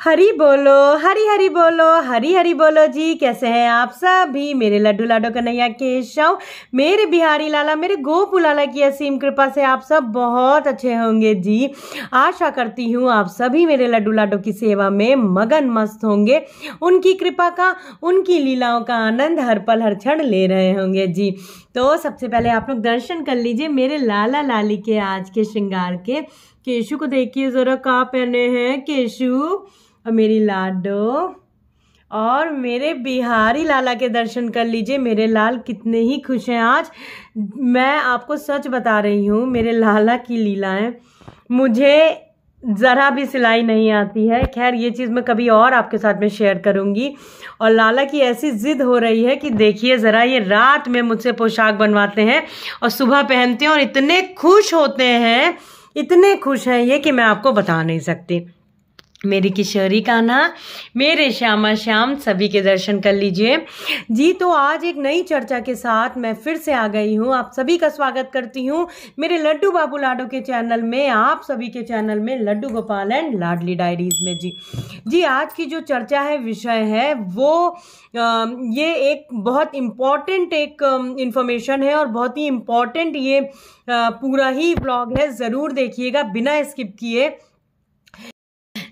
हरी हरी बोलो, हरी हरी बोलो जी। कैसे हैं आप सभी मेरे लड्डू लाडो कन्हैया केशव, मेरे बिहारी लाला, मेरे गोपू लाला की असीम कृपा से आप सब बहुत अच्छे होंगे जी। आशा करती हूँ आप सभी मेरे लड्डू लाडो की सेवा में मगन मस्त होंगे, उनकी कृपा का, उनकी लीलाओं का आनंद हर पल हर क्षण ले रहे होंगे जी। तो सबसे पहले आप लोग दर्शन कर लीजिए मेरे लाला लाली के आज के श्रृंगार के। केशु को देखिए जरा, कहाँ पहने हैं केशु और मेरी लाडो, और मेरे बिहारी लाला के दर्शन कर लीजिए। मेरे लाल कितने ही खुश हैं आज। मैं आपको सच बता रही हूँ, मेरे लाला की लीलाएं, मुझे ज़रा भी सिलाई नहीं आती है। खैर ये चीज़ मैं कभी और आपके साथ में शेयर करूँगी। और लाला की ऐसी ज़िद हो रही है कि देखिए ज़रा, ये रात में मुझसे पोशाक बनवाते हैं और सुबह पहनते हैं, और इतने खुश होते हैं, इतने खुश हैं ये कि मैं आपको बता नहीं सकती। मेरी किशोरी कान्हा, मेरे श्यामा श्याम, सभी के दर्शन कर लीजिए जी। तो आज एक नई चर्चा के साथ मैं फिर से आ गई हूँ। आप सभी का स्वागत करती हूँ मेरे लड्डू बाबू लाडो के चैनल में, आप सभी के चैनल में लड्डू गोपाल एंड लाडली डायरीज में जी। आज की जो चर्चा है, विषय है वो ये एक बहुत इम्पॉर्टेंट एक इंफॉर्मेशन है और बहुत ही इम्पॉर्टेंट ये पूरा ही व्लॉग है, ज़रूर देखिएगा बिना स्किप किए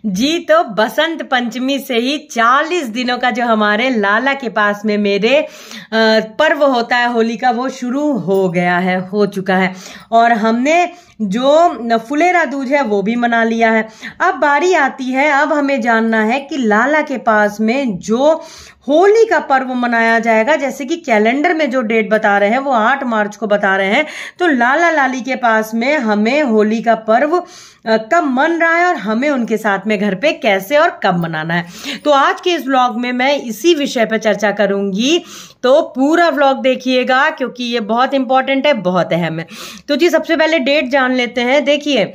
जी। तो बसंत पंचमी से ही 40 दिनों का जो हमारे लाला के पास में मेरे पर्व होता है होली का, वो शुरू हो गया है, हो चुका है। और हमने जो फुलेरा दूज है वो भी मना लिया है। अब बारी आती है, अब हमें जानना है कि लाला के पास में जो होली का पर्व मनाया जाएगा, जैसे कि कैलेंडर में जो डेट बता रहे हैं वो 8 मार्च को बता रहे हैं, तो लाला लाली के पास में हमें होली का पर्व कब मन रहा है और हमें उनके साथ में घर पे कैसे और कब मनाना है। तो आज के इस व्लॉग में मैं इसी विषय पर चर्चा करूंगी, तो पूरा व्लॉग देखिएगा क्योंकि ये बहुत इंपॉर्टेंट है, बहुत अहम है। तो जी सबसे पहले डेट जान लेते हैं। देखिए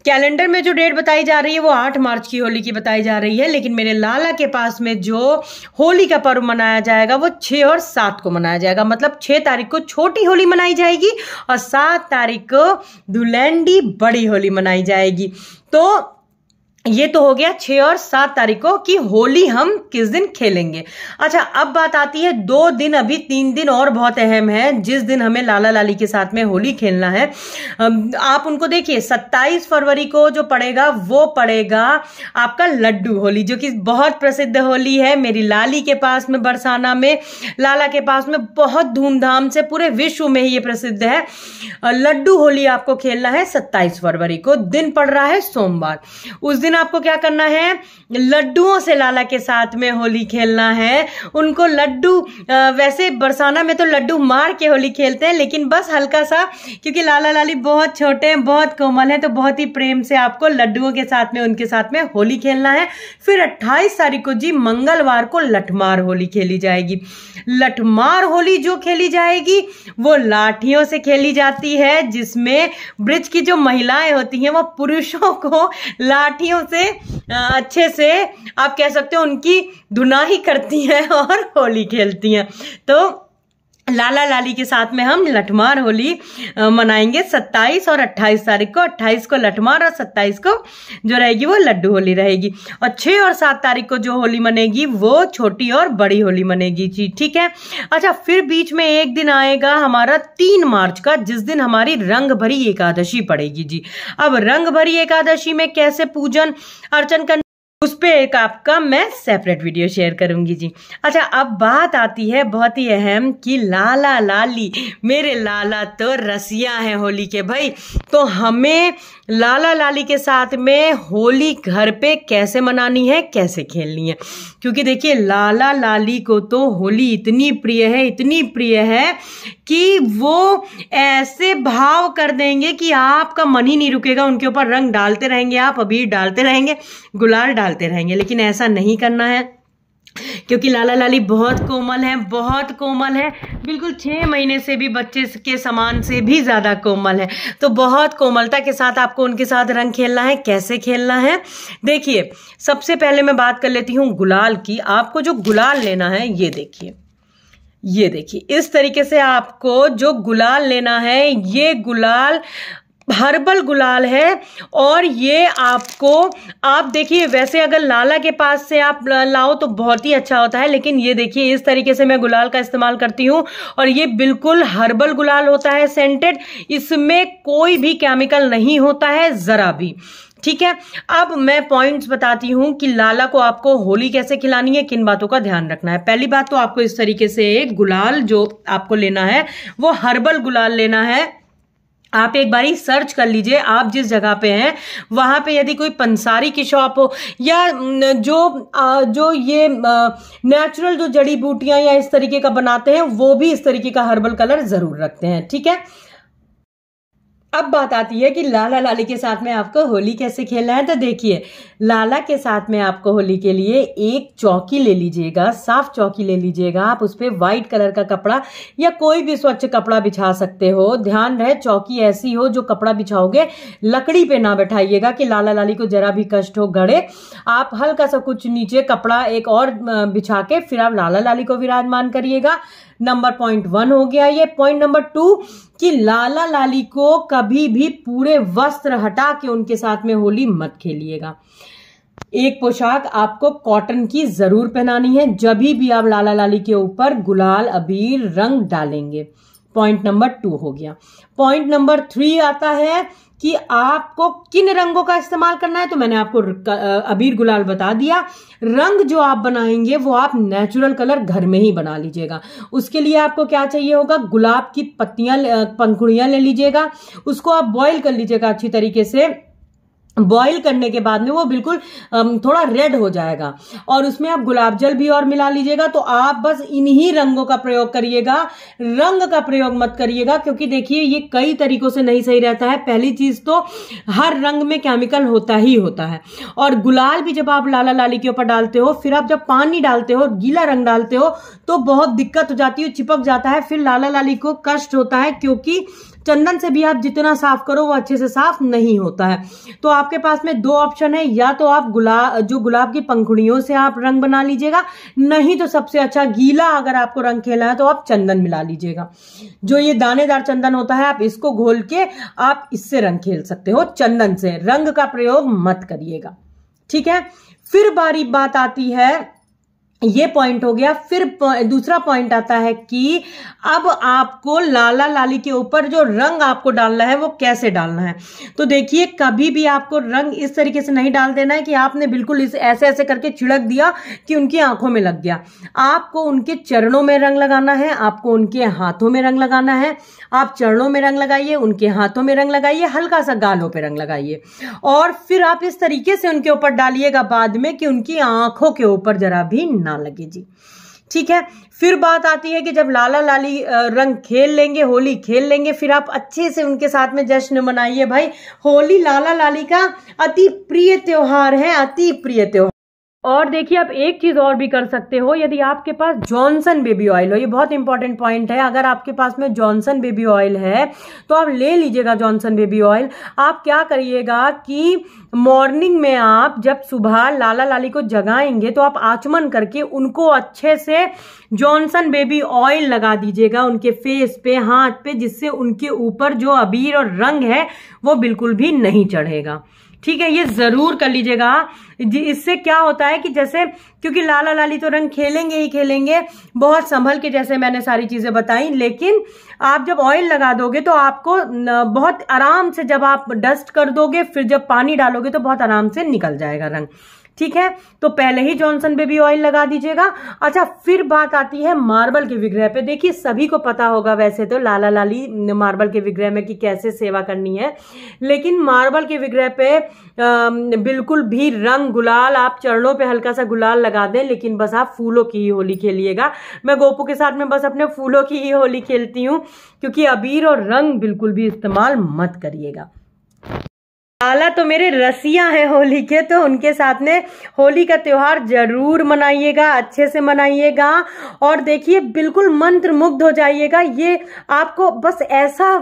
कैलेंडर में जो डेट बताई जा रही है वो 8 मार्च की होली की बताई जा रही है, लेकिन मेरे लाला के पास में जो होली का पर्व मनाया जाएगा वो 6 और 7 को मनाया जाएगा। मतलब 6 तारीख को छोटी होली मनाई जाएगी और 7 तारीख को धुलेंडी बड़ी होली मनाई जाएगी। तो ये तो हो गया 6 और 7 तारीख को कि होली हम किस दिन खेलेंगे। अच्छा, अब बात आती है 2 दिन, अभी 3 दिन और बहुत अहम है जिस दिन हमें लाला लाली के साथ में होली खेलना है। आप उनको देखिए, 27 फरवरी को जो पड़ेगा वो पड़ेगा आपका लड्डू होली, जो कि बहुत प्रसिद्ध होली है मेरी लाली के पास में, बरसाना में, लाला के पास में बहुत धूमधाम से, पूरे विश्व में ही ये प्रसिद्ध है। लड्डू होली आपको खेलना है 27 फरवरी को, दिन पड़ रहा है सोमवार। उस दिन आपको क्या करना है, लड्डुओं से लाला के साथ में होली खेलना है। उनको लड्डू, वैसे बरसाना में तो लड्डू मार के होली खेलते हैं, लेकिन बस हल्का सा, क्योंकि लाला लाली बहुत छोटे हैं, बहुत कोमल हैं, तो बहुत ही प्रेम से आपको लड्डुओं के साथ में उनके साथ में होली खेलना है। फिर 28 तारीख को जी मंगलवार को लठमार होली खेली जाएगी। लठमार होली जो खेली जाएगी वो लाठियों से खेली जाती है, जिसमें ब्रिज की जो महिलाएं होती हैं वो पुरुषों को लाठियों से अच्छे से, आप कह सकते हो, उनकी धुनाई करती हैं और होली खेलती हैं। तो लाला लाली के साथ में हम लठमार होली मनाएंगे 27 और 28 तारीख को। 28 को लठमार और 27 को जो रहेगी वो लड्डू होली रहेगी। और 6 और 7 तारीख को जो होली मनेगी वो छोटी और बड़ी होली मनेगी जी, ठीक है। अच्छा, फिर बीच में एक दिन आएगा हमारा 3 मार्च का, जिस दिन हमारी रंग भरी एकादशी पड़ेगी जी। अब रंग भरी एकादशी में कैसे पूजन अर्चन करना, उस पे एक आपका मैं सेपरेट वीडियो शेयर करूंगी जी। अच्छा, अब बात आती है बहुत ही अहम कि लाला लाली, मेरे लाला तो रसिया हैं होली के भाई। तो हमें लाला लाली के साथ में होली घर पे कैसे मनानी है, कैसे खेलनी है, क्योंकि देखिए लाला लाली को तो होली इतनी प्रिय है, इतनी प्रिय है कि वो ऐसे भाव कर देंगे कि आपका मन ही नहीं रुकेगा। उनके ऊपर रंग डालते रहेंगे, आप अबीर डालते रहेंगे, गुलाल डालते रहेंगे, लेकिन ऐसा नहीं करना है क्योंकि लाला लाली बहुत कोमल है, बहुत कोमल है, बिल्कुल 6 महीने से भी बच्चे के समान से भी ज़्यादा कोमल है। तो बहुत कोमलता के साथ आपको उनके साथ रंग खेलना है। कैसे खेलना है, देखिए सबसे पहले मैं बात कर लेती हूँ गुलाल की। आपको जो गुलाल लेना है, ये देखिए, ये देखिए, इस तरीके से आपको जो गुलाल लेना है, ये गुलाल हर्बल गुलाल है। और ये आपको, आप देखिए, वैसे अगर लाला के पास से आप लाओ तो बहुत ही अच्छा होता है, लेकिन ये देखिए इस तरीके से मैं गुलाल का इस्तेमाल करती हूँ और ये बिल्कुल हर्बल गुलाल होता है, सेंटेड। इसमें कोई भी केमिकल नहीं होता है जरा भी, ठीक है। अब मैं पॉइंट्स बताती हूं कि लाला को आपको होली कैसे खिलानी है, किन बातों का ध्यान रखना है। पहली बात तो आपको इस तरीके से एक गुलाल जो आपको लेना है वो हर्बल गुलाल लेना है। आप एक बारी सर्च कर लीजिए, आप जिस जगह पे हैं वहां पे यदि कोई पंसारी की शॉप हो या जो ये नेचुरल जो जड़ी बूटियां या इस तरीके का बनाते हैं वो भी इस तरीके का हर्बल कलर जरूर रखते हैं, ठीक है। अब बात आती है कि लाला लाली के साथ में आपको होली कैसे खेलना है। तो देखिए, लाला के साथ में आपको होली के लिए एक चौकी ले लीजिएगा, साफ चौकी ले लीजिएगा। आप उस पर व्हाइट कलर का कपड़ा या कोई भी स्वच्छ कपड़ा बिछा सकते हो। ध्यान रहे चौकी ऐसी हो जो कपड़ा बिछाओगे लकड़ी पे ना बैठाइएगा कि लाला लाली को जरा भी कष्ट हो, गड़े। आप हल्का सा कुछ नीचे कपड़ा एक और बिछा के फिर आप लाला लाली को विराजमान करिएगा। नंबर पॉइंट 1 हो गया ये। पॉइंट नंबर 2 कि लाला लाली को कभी भी पूरे वस्त्र हटा के उनके साथ में होली मत खेलिएगा। एक पोशाक आपको कॉटन की जरूर पहनानी है जब भी आप लाला लाली के ऊपर गुलाल अबीर रंग डालेंगे। पॉइंट नंबर 2 हो गया। पॉइंट नंबर 3 आता है कि आपको किन रंगों का इस्तेमाल करना है। तो मैंने आपको अबीर गुलाल बता दिया। रंग जो आप बनाएंगे वो आप नेचुरल कलर घर में ही बना लीजिएगा। उसके लिए आपको क्या चाहिए होगा, गुलाब की पत्तियां, पंखुड़ियां ले लीजिएगा। उसको आप बॉईल कर लीजिएगा अच्छी तरीके से। बॉईल करने के बाद में वो बिल्कुल थोड़ा रेड हो जाएगा और उसमें आप गुलाब जल भी और मिला लीजिएगा। तो आप बस इन्हीं रंगों का प्रयोग करिएगा, रंग का प्रयोग मत करिएगा, क्योंकि देखिए ये कई तरीकों से नहीं सही रहता है। पहली चीज तो हर रंग में केमिकल होता ही होता है। और गुलाल भी जब आप लाला लाली के ऊपर डालते हो, फिर आप जब पानी डालते हो, गीला रंग डालते हो तो बहुत दिक्कत हो जाती है, चिपक जाता है, फिर लाला लाली को कष्ट होता है, क्योंकि चंदन से भी आप जितना साफ करो वो अच्छे से साफ नहीं होता है। तो आपके पास में 2 ऑप्शन है, या तो आप गुलाब की पंखुड़ियों से आप रंग बना लीजिएगा, नहीं तो सबसे अच्छा गीला अगर आपको रंग खेलना है तो आप चंदन मिला लीजिएगा। जो ये दानेदार चंदन होता है आप इसको घोल के आप इससे रंग खेल सकते हो। चंदन से रंग का प्रयोग मत करिएगा, ठीक है। फिर बात आती है, ये पॉइंट हो गया। फिर दूसरा पॉइंट आता है कि अब आपको लाला लाली के ऊपर जो रंग आपको डालना है वो कैसे डालना है। तो देखिए, कभी भी आपको रंग इस तरीके से नहीं डाल देना है कि आपने बिल्कुल इस ऐसे ऐसे करके छिड़क दिया कि उनकी आंखों में लग गया। आपको उनके चरणों में रंग लगाना है, आपको उनके हाथों में रंग लगाना है। आप चरणों में रंग लगाइए, उनके हाथों में रंग लगाइए, हल्का सा गालों पे रंग लगाइए और फिर आप इस तरीके से उनके ऊपर डालिएगा बाद में कि उनकी आंखों के ऊपर जरा भी ना लगे जी, ठीक है। फिर बात आती है कि जब लाला लाली रंग खेल लेंगे, होली खेल लेंगे, फिर आप अच्छे से उनके साथ में जश्न मनाइए। भाई, होली लाला लाली का अति प्रिय त्योहार है, अति प्रिय त्योहार। और देखिए, आप एक चीज और भी कर सकते हो, यदि आपके पास जॉनसन बेबी ऑयल हो, ये बहुत इंपॉर्टेंट पॉइंट है। अगर आपके पास में जॉनसन बेबी ऑयल है तो आप ले लीजिएगा जॉनसन बेबी ऑयल। आप क्या करिएगा कि मॉर्निंग में आप जब सुबह लाला लाली को जगाएंगे तो आप आचमन करके उनको अच्छे से जॉनसन बेबी ऑयल लगा दीजिएगा उनके फेस पे, हाथ पे, जिससे उनके ऊपर जो अबीर और रंग है वो बिल्कुल भी नहीं चढ़ेगा, ठीक है। ये जरूर कर लीजिएगा। इससे क्या होता है कि जैसे, क्योंकि लाला लाली तो रंग खेलेंगे ही खेलेंगे बहुत संभल के, जैसे मैंने सारी चीजें बताई, लेकिन आप जब ऑयल लगा दोगे तो आपको बहुत आराम से, जब आप डस्ट कर दोगे फिर जब पानी डालोगे तो बहुत आराम से निकल जाएगा रंग, ठीक है। तो पहले ही जॉनसन बेबी ऑयल लगा दीजिएगा। अच्छा, फिर बात आती है मार्बल के विग्रह पे। देखिए, सभी को पता होगा वैसे तो लाला लाली मार्बल के विग्रह में कि कैसे सेवा करनी है, लेकिन मार्बल के विग्रह पे बिल्कुल भी रंग गुलाल, आप चरणों पे हल्का सा गुलाल लगा दें, लेकिन बस आप फूलों की ही होली खेलिएगा। मैं गोपू के साथ में बस अपने फूलों की ही होली खेलती हूँ, क्योंकि अबीर और रंग बिल्कुल भी इस्तेमाल मत करिएगा। लाला तो मेरे रसिया हैं होली के, तो उनके साथ में होली का त्योहार जरूर मनाइएगा, अच्छे से मनाइएगा। और देखिए, बिल्कुल मंत्र मुग्ध हो जाइएगा। ये आपको बस ऐसा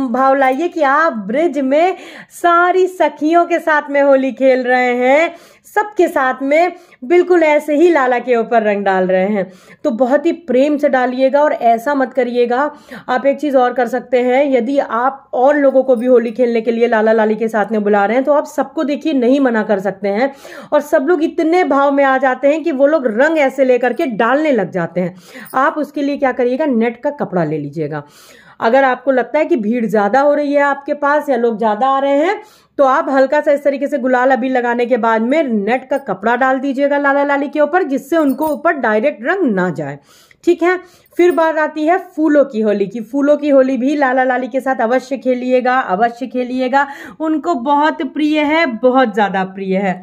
भाव लाइए कि आप ब्रिज में सारी सखियों के साथ में होली खेल रहे हैं, सबके साथ में बिल्कुल ऐसे ही लाला के ऊपर रंग डाल रहे हैं। तो बहुत ही प्रेम से डालिएगा और ऐसा मत करिएगा। आप एक चीज और कर सकते हैं, यदि आप और लोगों को भी होली खेलने के लिए लाला लाली के साथ में बुला रहे हैं तो आप सबको देखिए नहीं मना कर सकते हैं, और सब लोग इतने भाव में आ जाते हैं कि वो लोग रंग ऐसे लेकर के डालने लग जाते हैं। आप उसके लिए क्या करिएगा, नेट का कपड़ा ले लीजिएगा। अगर आपको लगता है कि भीड़ ज्यादा हो रही है आपके पास या लोग ज्यादा आ रहे हैं, तो आप हल्का सा इस तरीके से गुलाल अबीर लगाने के बाद में नेट का कपड़ा डाल दीजिएगा लाला लाली के ऊपर, जिससे उनको ऊपर डायरेक्ट रंग ना जाए। ठीक है। फिर बात आती है फूलों की होली की। फूलों की होली भी लाला लाली के साथ अवश्य खेलिएगा, अवश्य खेलिएगा। उनको बहुत प्रिय है, बहुत ज्यादा प्रिय है।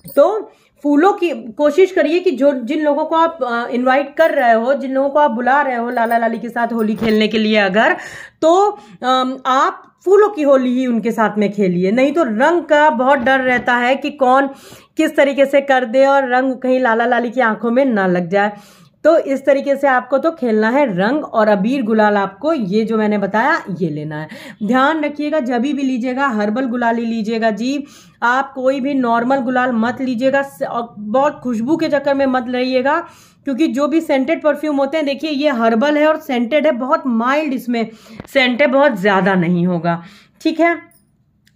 तो फूलों की कोशिश करिए कि जो जिन लोगों को आप इनवाइट कर रहे हो, जिन लोगों को आप बुला रहे हो लाला लाली के साथ होली खेलने के लिए, अगर तो आप फूलों की होली ही उनके साथ में खेलिए। नहीं तो रंग का बहुत डर रहता है कि कौन किस तरीके से कर दे और रंग कहीं लाला लाली की आंखों में ना लग जाए। तो इस तरीके से आपको तो खेलना है। रंग और अबीर गुलाल आपको ये जो मैंने बताया ये लेना है। ध्यान रखिएगा, जब भी लीजिएगा हर्बल गुलाल ही लीजिएगा जी। आप कोई भी नॉर्मल गुलाल मत लीजिएगा, और बहुत खुशबू के चक्कर में मत रहिएगा, क्योंकि जो भी सेंटेड परफ्यूम होते हैं, देखिए ये हर्बल है और सेंटेड है, बहुत माइल्ड इसमें सेंट है, बहुत ज्यादा नहीं होगा। ठीक है।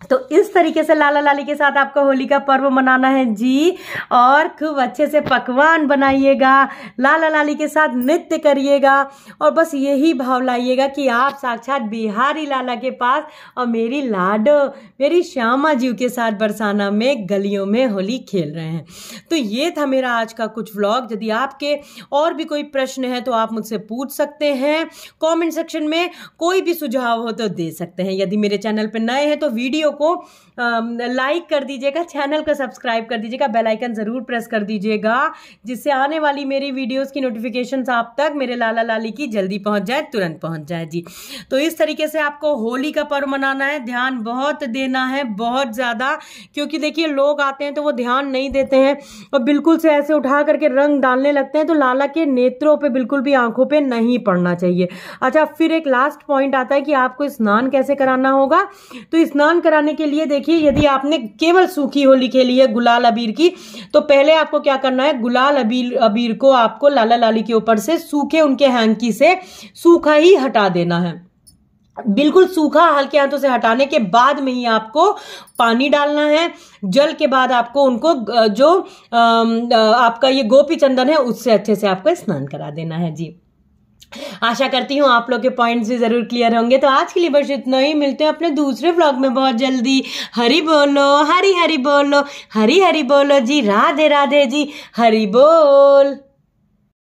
तो इस तरीके से लाला लाली के साथ आपको होली का पर्व मनाना है जी। और खूब अच्छे से पकवान बनाइएगा, लाला लाली के साथ नृत्य करिएगा, और बस यही भाव लाइएगा कि आप साक्षात बिहारी लाला के पास और मेरी लाडो, मेरी श्यामा जी के साथ बरसाना में गलियों में होली खेल रहे हैं। तो ये था मेरा आज का कुछ व्लॉग। यदि आपके और भी कोई प्रश्न है तो आप मुझसे पूछ सकते हैं कमेंट सेक्शन में। कोई भी सुझाव हो तो दे सकते हैं। यदि मेरे चैनल पर नए हैं तो वीडियो को लाइक कर दीजिएगा, चैनल को सब्सक्राइब कर दीजिएगा, बेल आइकन जरूर प्रेस कर दीजिएगा, जिससे आने वाली मेरी वीडियोस की नोटिफिकेशंस आप तक मेरे लाला लाली की जल्दी पहुंच जाए, तुरंत पहुंच जाए जी। तो इस तरीके से आपको होली का पर्व मनाना है। ध्यान बहुत देना है, बहुत ज्यादा, क्योंकि देखिए लोग आते हैं तो वो ध्यान नहीं देते हैं और बिल्कुल से ऐसे उठा करके रंग डालने लगते हैं, तो लाला के नेत्रों पे बिल्कुल भी आंखों पे नहीं पड़ना चाहिए। अच्छा, फिर एक लास्ट पॉइंट आता है कि आपको स्नान कैसे कराना होगा। तो स्नान कराने के लिए देखिए, यदि आपने केवल सूखी होली खेली है गुलाल अबीर की, तो पहले आपको क्या करना है, गुलाल अबीर को आपको लाला लाली के ऊपर से सूखे उनके हैंकी से सूखा ही हटा देना है। बिल्कुल सूखा हल्के हाथों से हटाने के बाद में ही आपको पानी डालना है। जल के बाद आपको उनको जो आपका ये गोपी चंदन है उससे अच्छे से आपको स्नान करा देना है जी। आशा करती हूँ आप लोग के पॉइंट्स भी जरूर क्लियर होंगे। तो आज के लिए बस इतना ही, मिलते हैं अपने दूसरे व्लॉग में बहुत जल्दी। हरि बोलो, हरि हरि बोलो, हरि हरि बोलो जी, राधे राधे जी, हरि बोल।